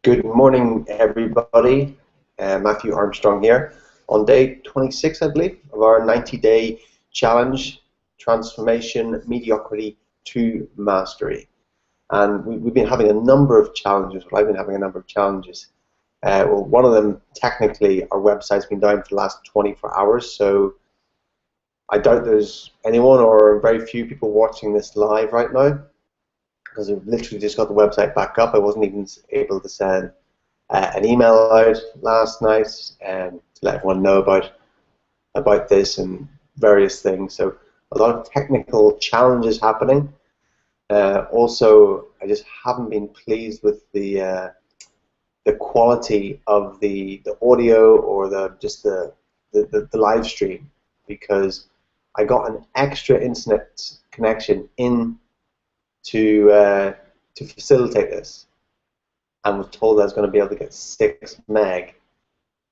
Good morning, everybody. Matthew Armstrong here on day 26, I believe, of our 90-day challenge, Transformation, Mediocrity to Mastery. And we've been having a number of challenges. Well, I've been having a number of challenges. Well, one of them, technically, our website's been down for the last 24 hours, so I doubt there's anyone or very few people watching this live right now, because I've literally just got the website back up. I wasn't even able to send an email out last night to let everyone know about this and various things. So a lot of technical challenges happening. Also, I just haven't been pleased with the quality of the audio or the live stream, because I got an extra internet connection in to facilitate this, and was told I was going to be able to get 6 meg,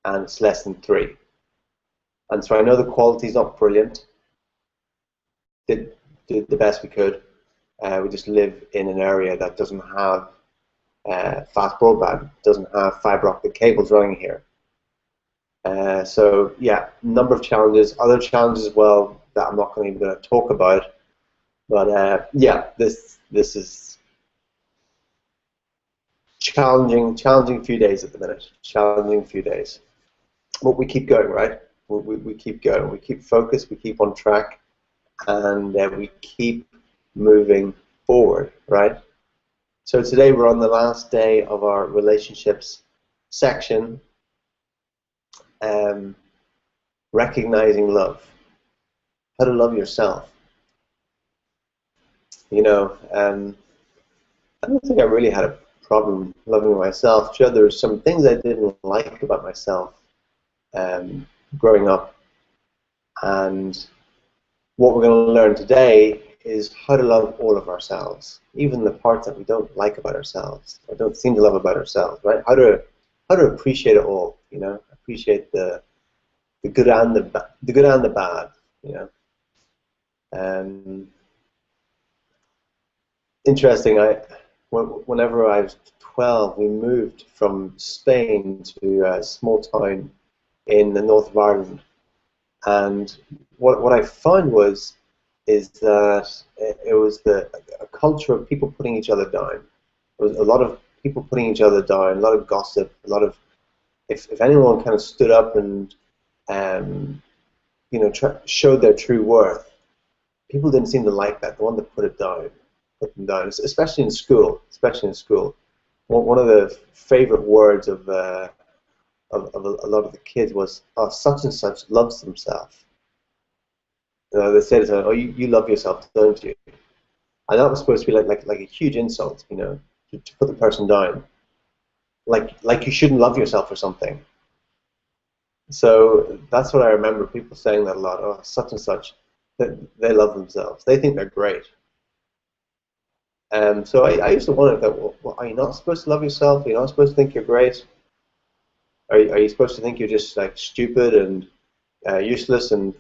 and it's less than 3. And so I know the quality's not brilliant. Did the best we could. We just live in an area that doesn't have fast broadband, doesn't have fiber optic cables running here. So yeah, number of challenges, other challenges as well that I'm not even going to talk about. But yeah, this is challenging few days at the minute. Challenging few days. But we keep going, right? We keep going. We keep focused. We keep on track, and we keep moving forward, right? So today we're on the last day of our relationships section. Recognizing love. How to love yourself. You know, I don't think I really had a problem loving myself. Sure, there were some things I didn't like about myself growing up, and what we're going to learn today is how to love all of ourselves, even the parts that we don't like about ourselves or don't seem to love about ourselves, right? How to appreciate it all, you know, appreciate the good and the good and the bad, you know. Interesting. Whenever I was 12, we moved from Spain to a small town in the north of Ireland, and what I found is that it was a culture of people putting each other down. There was a lot of people putting each other down, a lot of gossip, a lot of if anyone kind of stood up and you know, showed their true worth, people didn't seem to like that. The one that put them down, especially in school. One of the favorite words of a lot of the kids was, "Oh, such and such loves themselves." You know, they said, "Oh, you love yourself, don't you?" And that was supposed to be like a huge insult, you know, to put the person down, like you shouldn't love yourself or something. So that's what I remember, people saying that a lot. "Oh, such and such, that they love themselves. They think they're great." So I used to wonder that, well, are you not supposed to love yourself? Are you not supposed to think you're great? Are you supposed to think you're just like stupid and useless and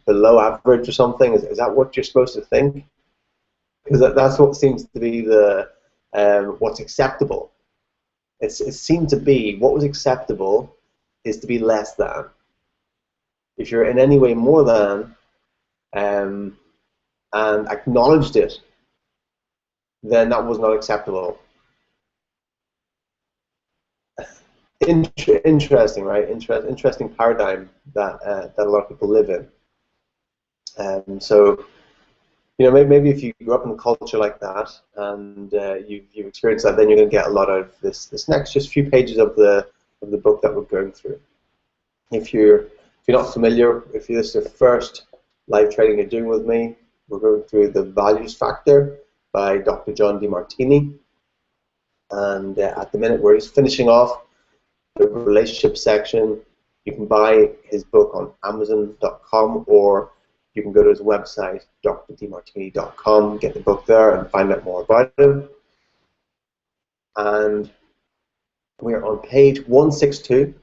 below average or something? Is that what you're supposed to think? Because that's what seems to be the what's acceptable. It seemed to be what was acceptable is to be less than. If you're in any way more than and acknowledged it, then that was not acceptable. Interesting, right? Interesting paradigm that a lot of people live in. So, you know, maybe if you grew up in a culture like that and you've experienced that, then you're going to get a lot out of this next just few pages of the book that we're going through. If you're not familiar, if this is the first live training you're doing with me, we're going through the values factor by Dr. John Demartini, and at the minute we're just finishing off the relationship section. You can buy his book on Amazon.com, or you can go to his website, drdemartini.com, get the book there and find out more about him. And we are on page 162.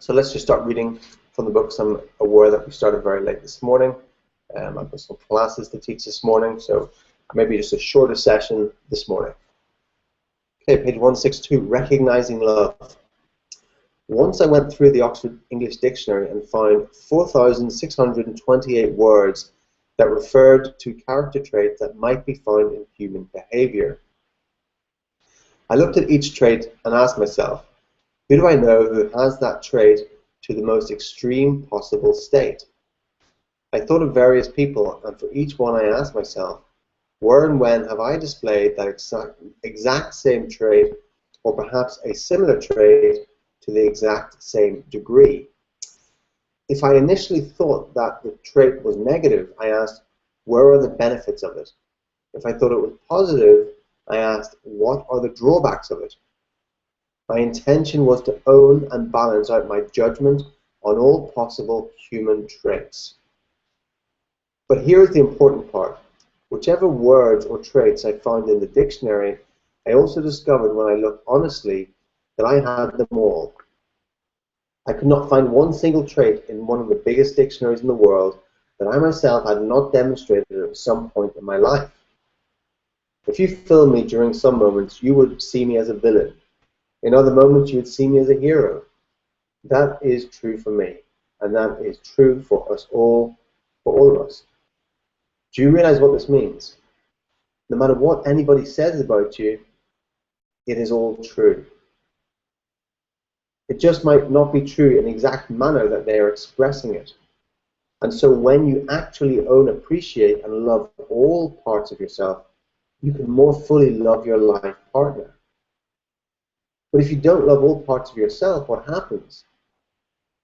So let's just start reading from the book. So I'm aware that we started very late this morning. I've got some classes to teach this morning, so maybe just a shorter session this morning. Okay, page 162, recognizing love. Once I went through the Oxford English Dictionary and found 4,628 words that referred to character traits that might be found in human behavior. I looked at each trait and asked myself, who do I know who has that trait to the most extreme possible state? I thought of various people, and for each one I asked myself, where and when have I displayed that exact same trait, or perhaps a similar trait to the exact same degree? If I initially thought that the trait was negative, I asked, where are the benefits of it? If I thought it was positive, I asked, what are the drawbacks of it? My intention was to own and balance out my judgment on all possible human traits. But here is the important part. Whichever words or traits I found in the dictionary, I also discovered when I looked honestly that I had them all. I could not find one single trait in one of the biggest dictionaries in the world that I myself had not demonstrated at some point in my life. If you filmed me during some moments, you would see me as a villain. In other moments, you would see me as a hero. That is true for me, and that is true for us all, for all of us. Do you realize what this means? No matter what anybody says about you, it is all true. It just might not be true in the exact manner that they are expressing it. And so when you actually own, appreciate, and love all parts of yourself, you can more fully love your life partner. But if you don't love all parts of yourself, what happens?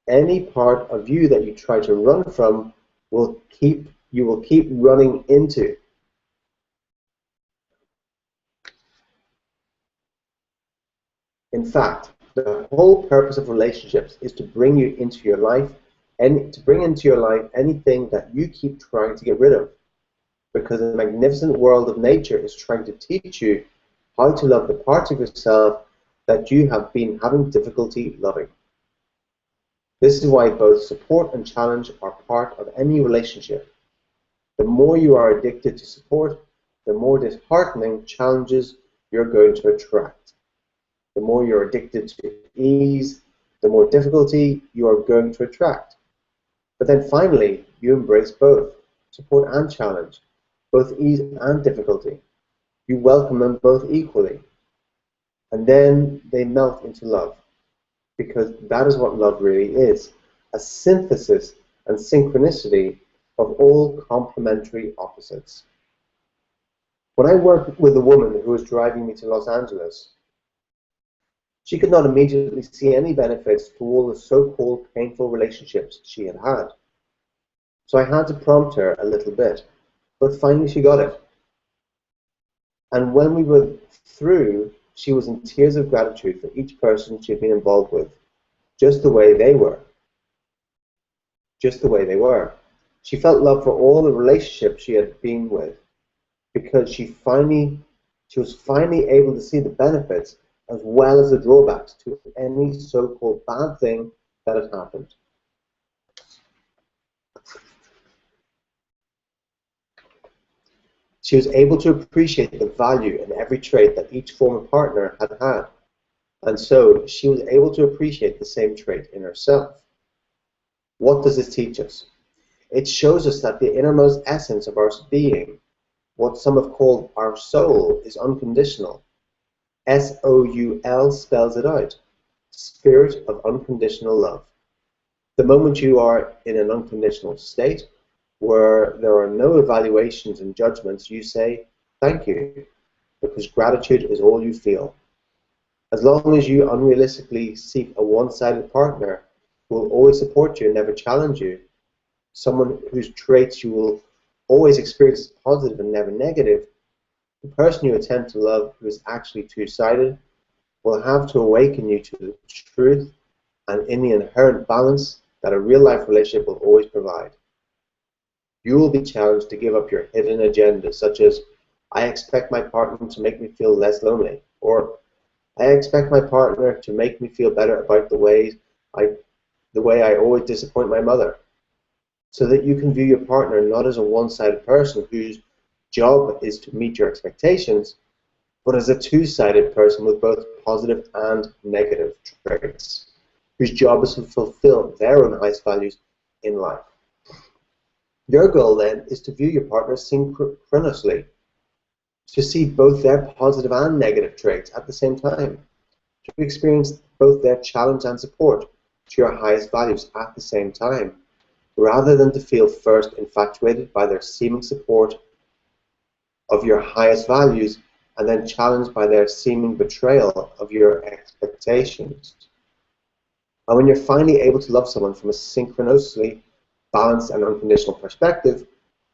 Any part of you that you try to run from you will keep running into. In fact, the whole purpose of relationships is to bring you into your life and to bring into your life anything that you keep trying to get rid of. Because the magnificent world of nature is trying to teach you how to love the parts of yourself that you have been having difficulty loving. This is why both support and challenge are part of any relationship. The more you are addicted to support, the more disheartening challenges you're going to attract. The more you're addicted to ease, the more difficulty you are going to attract. But then finally, you embrace both, support and challenge, both ease and difficulty. You welcome them both equally. And then they melt into love, because that is what love really is, a synthesis and synchronicity of all complementary opposites. When I worked with a woman who was driving me to Los Angeles, she could not immediately see any benefits to all the so-called painful relationships she had had. So I had to prompt her a little bit, but finally she got it. And when we were through, she was in tears of gratitude for each person she had been involved with, just the way they were. Just the way they were. She felt love for all the relationships she had been with, because she was finally able to see the benefits as well as the drawbacks to any so-called bad thing that had happened. She was able to appreciate the value in every trait that each former partner had had, and so she was able to appreciate the same trait in herself. What does this teach us? It shows us that the innermost essence of our being, what some have called our soul, is unconditional. S-O-U-L spells it out. Spirit of unconditional love. The moment you are in an unconditional state, where there are no evaluations and judgments, you say, thank you, because gratitude is all you feel. As long as you unrealistically seek a one-sided partner who will always support you and never challenge you, someone whose traits you will always experience as positive and never negative, the person you attempt to love who is actually two-sided will have to awaken you to the truth and in the inherent balance that a real-life relationship will always provide. You will be challenged to give up your hidden agenda, such as, I expect my partner to make me feel less lonely, or I expect my partner to make me feel better about the way I always disappoint my mother, so that you can view your partner not as a one-sided person whose job is to meet your expectations, but as a two-sided person with both positive and negative traits, whose job is to fulfill their own highest values in life. Your goal then is to view your partner synchronously, to see both their positive and negative traits at the same time, to experience both their challenge and support to your highest values at the same time, rather than to feel first infatuated by their seeming support of your highest values and then challenged by their seeming betrayal of your expectations. And when you're finally able to love someone from a synchronously balanced and unconditional perspective,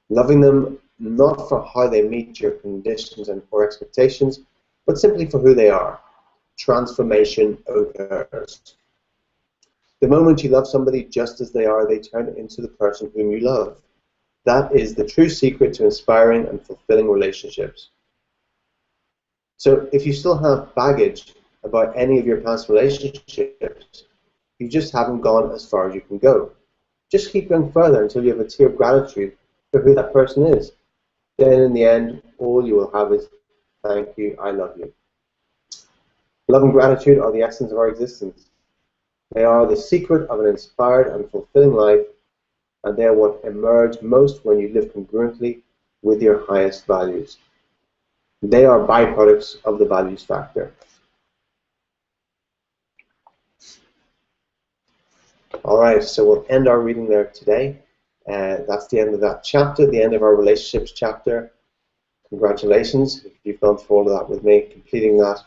loving them not for how they meet your conditions or expectations, but simply for who they are, transformation occurs. The moment you love somebody just as they are, they turn into the person whom you love. That is the true secret to inspiring and fulfilling relationships. So if you still have baggage about any of your past relationships, you just haven't gone as far as you can go. Just keep going further until you have a tear of gratitude for who that person is. Then in the end, all you will have is, thank you, I love you. Love and gratitude are the essence of our existence. They are the secret of an inspired and fulfilling life, and they are what emerge most when you live congruently with your highest values. They are byproducts of the values factor. All right, so we'll end our reading there today. That's the end of that chapter, the end of our relationships chapter. Congratulations, if you've gone through all of that with me, completing that.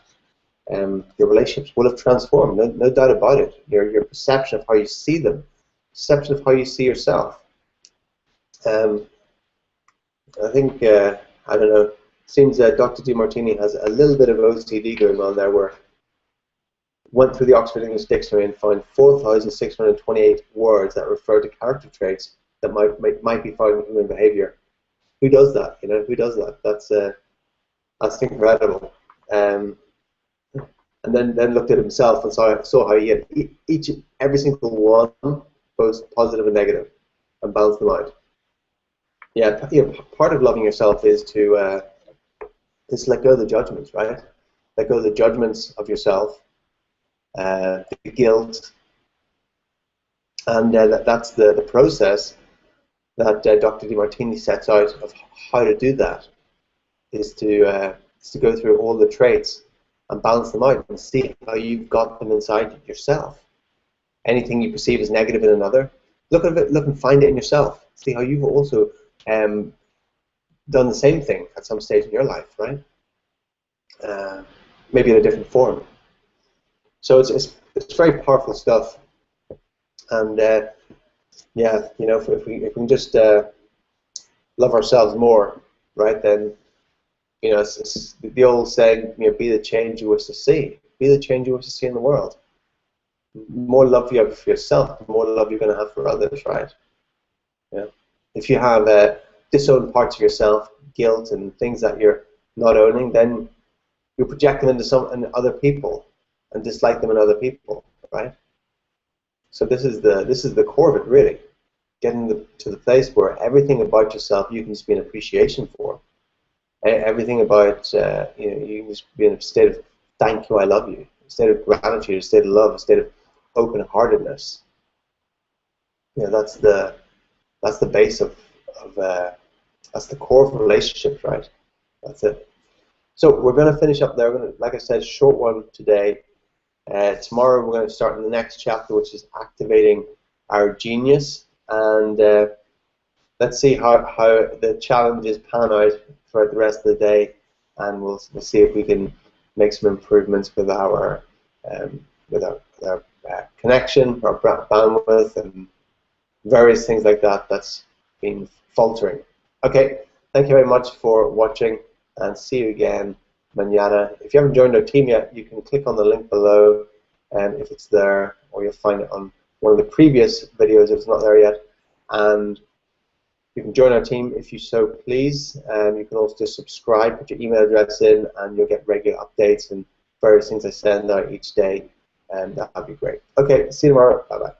Your relationships will have transformed, no doubt about it. Your perception of how you see them, perception of how you see yourself. I think, I don't know, it seems Dr. Demartini has a little bit of OCD going on there, where went through the Oxford English Dictionary and found 4,628 words that refer to character traits that might be found in human behavior. Who does that? You know, who does that? That's incredible. And then looked at himself and saw how he had every single one, both positive and negative, and balanced them out. Yeah, part of loving yourself is to let go of the judgments, right? Let go of the judgments of yourself. The guilt, and that's the process that Dr. Demartini sets out of how to do that, is to go through all the traits and balance them out and see how you've got them inside yourself. Anything you perceive as negative in another, look at it, look and find it in yourself. See how you've also done the same thing at some stage in your life, right? Maybe in a different form. So it's very powerful stuff, and yeah, you know, if we can just love ourselves more, right? Then, you know, it's the old saying, you know, be the change you wish to see. Be the change you wish to see in the world. The more love you have for yourself, the more love you're going to have for others, right? Yeah. If you have disowned parts of yourself, guilt, and things that you're not owning, then you're projecting into other people, and dislike them in other people, right? So this is the core of it, really. Getting to the place where everything about yourself you can just be an appreciation for. Everything about you know, you can just be in a state of thank you, I love you, a state of gratitude, a state of love, a state of open-heartedness. You know, that's the base of that's the core of relationships, right? That's it. So we're going to finish up there. We're going to, like I said, short one today. Tomorrow we're going to start in the next chapter, which is activating our genius, and let's see how the challenges pan out throughout the rest of the day, and we'll see if we can make some improvements with our connection, our bandwidth, and various things like that that's been faltering. Okay, thank you very much for watching, and see you again mañana. If you haven't joined our team yet, you can click on the link below, and if it's there, or you'll find it on one of the previous videos if it's not there yet. And you can join our team if you so please. You can also just subscribe, put your email address in, and you'll get regular updates and various things I send out each day, and that'll be great. Okay, see you tomorrow. Bye bye.